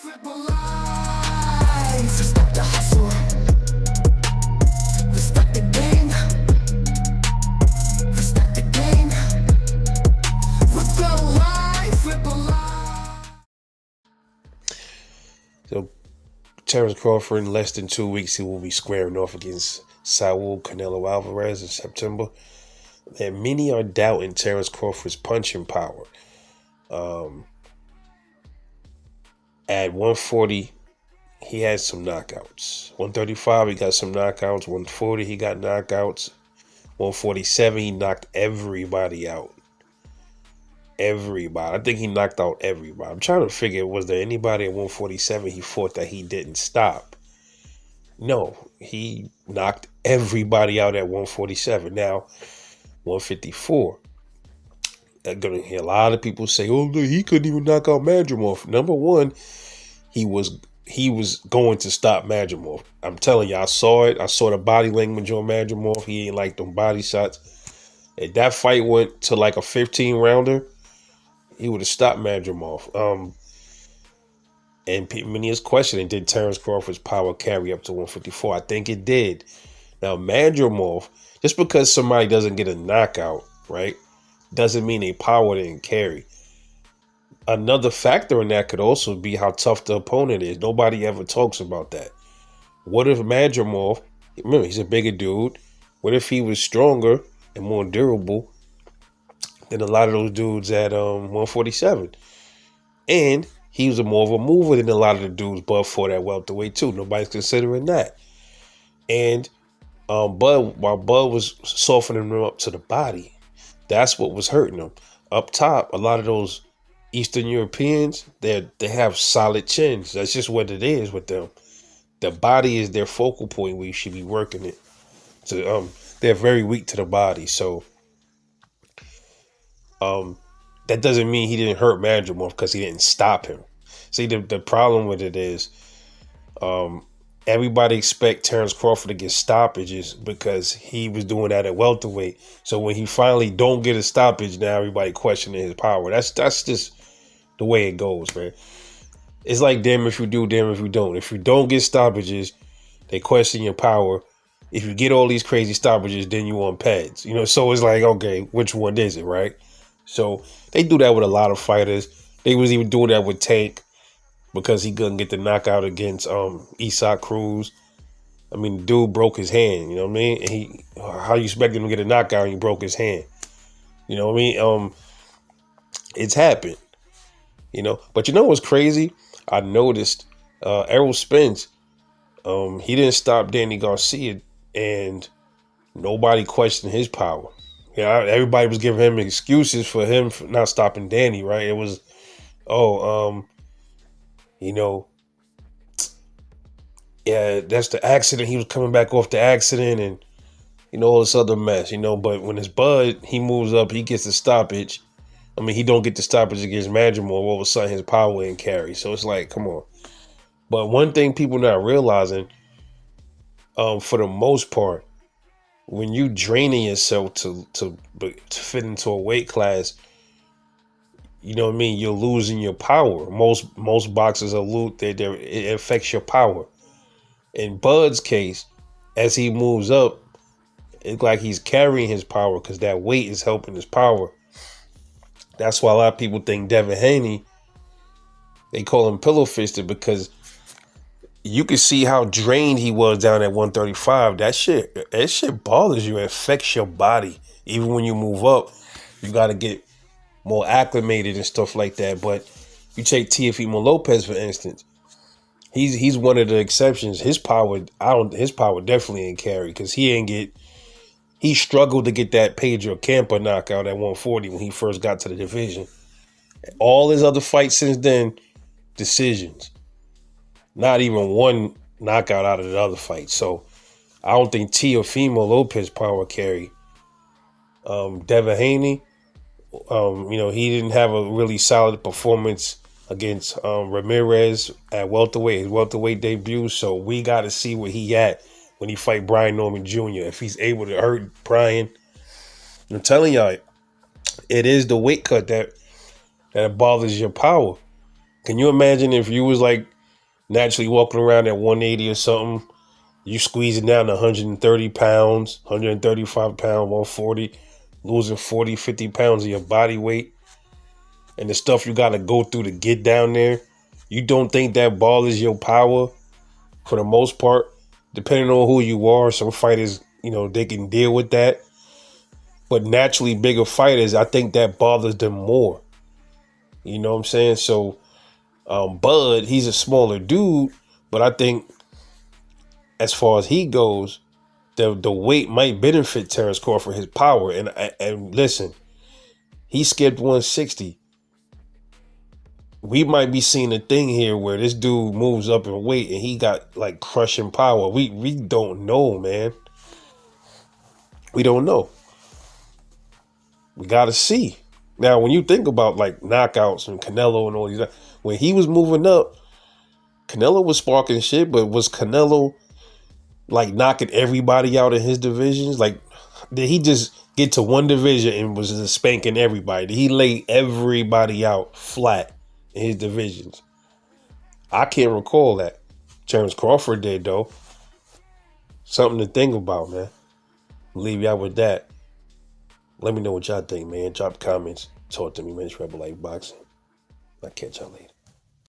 Flip a line. Respect the hustle. Respect the game. Respect the game. Flip a line. Flip a line. So, Terence Crawford, in less than 2 weeks, he will be squaring off against Saul Canelo Alvarez in September. And many are doubting Terence Crawford's punching power. At 140, he had some knockouts. 135, he got some knockouts. 140, he got knockouts. 147, he knocked everybody out. Everybody. I think he knocked out everybody. I'm trying to figure, was there anybody at 147 he fought that he didn't stop? No, he knocked everybody out at 147. Now, 154. I'm going to hear a lot of people say, oh, look, he couldn't even knock out Madrimov. Number one, he was going to stop Madrimov. I'm telling you, I saw it. I saw the body language on Madrimov. He ain't like them body shots. If that fight went to like a 15-rounder, he would have stopped Madrimov. And many is questioning, did Terence Crawford's power carry up to 154? I think it did. Now, Madrimov, just because somebody doesn't get a knockout, right, doesn't mean their power didn't carry. Another factor in that could also be how tough the opponent is. Nobody ever talks about that. What if Madrimov, remember, he's a bigger dude. What if he was stronger and more durable than a lot of those dudes at 147? And he was more of a mover than a lot of the dudes but for that welterweight too. Nobody's considering that. And while Bud was softening him up to the body, that's what was hurting him. Up top, a lot of those Eastern Europeans, they have solid chins. That's just what it is with them. The body is their focal point where you should be working it. So they're very weak to the body. So that doesn't mean he didn't hurt Madrimov because he didn't stop him. See, the problem with it is everybody expect Terence Crawford to get stoppages because he was doing that at welterweight. So when he finally don't get a stoppage, now everybody questioning his power. That's just the way it goes, man. It's like damn if you do, damn if you don't. If you don't get stoppages, they question your power. If you get all these crazy stoppages, then you on pads. You know, so it's like, okay, which one is it, right? So they do that with a lot of fighters. They was even doing that with Tank because he couldn't get the knockout against Isaac Cruz. I mean, the dude broke his hand, you know what I mean? And how you expect him to get a knockout and he broke his hand? You know what I mean? It's happened, you know. But you know what's crazy? I noticed Errol Spence, he didn't stop Danny Garcia and nobody questioned his power. Yeah, everybody was giving him excuses for him for not stopping Danny, right? It was, you know, yeah, that's the accident. He was coming back off the accident and, you know, all this other mess, you know. But when it's Bud, he moves up, he gets the stoppage. I mean, he don't get the stoppage against Madrimov. All of a sudden, his power ain't carry. So it's like, come on. But one thing people not realizing, for the most part, when you draining yourself to fit into a weight class, you know what I mean, you're losing your power. Most boxers are it affects your power. In Bud's case, as he moves up, it's like he's carrying his power because that weight is helping his power. That's why a lot of people think Devin Haney, they call him pillow fisted because you can see how drained he was down at 135. That shit bothers you. It affects your body. Even when you move up, you got to get more acclimated and stuff like that. But you take Teofimo Lopez, for instance. He's one of the exceptions. His power definitely ain't carry because he struggled to get that Pedro Campa knockout at 140 when he first got to the division. All his other fights since then, decisions. Not even one knockout out of the other fight. So I don't think Teofimo Lopez power carry. Devin Haney, you know, he didn't have a really solid performance against Ramirez at welterweight, his welterweight debut. So we got to see where he at when he fight Brian Norman Jr. If he's able to hurt Brian. I'm telling y'all, it is the weight cut that bothers your power. Can you imagine if you was like naturally walking around at 180 or something, you squeezing down to 130 pounds, 135 pounds, 140, losing 40, 50 pounds of your body weight, and the stuff you got to go through to get down there? You don't think that ball is your power for the most part? Depending on who you are, some fighters, they can deal with that. But naturally bigger fighters, I think that bothers them more. You know what I'm saying? So Bud, he's a smaller dude, but I think as far as he goes, the weight might benefit Terence Crawford, his power. And listen, he skipped 160. We might be seeing a thing here where this dude moves up in weight and he got like crushing power. We don't know, man. We don't know. We gotta see. Now, when you think about like knockouts and Canelo and all these, when he was moving up, Canelo was sparking shit, but was Canelo like knocking everybody out in his divisions? Like, did he just get to one division and was just spanking everybody? Did he lay everybody out flat in his divisions? I can't recall that. Terence Crawford did, though. Something to think about, man. Leave y'all with that. Let me know what y'all think, man. Drop comments. Talk to me, man. It's Rebel Life Boxing. I'll catch y'all later.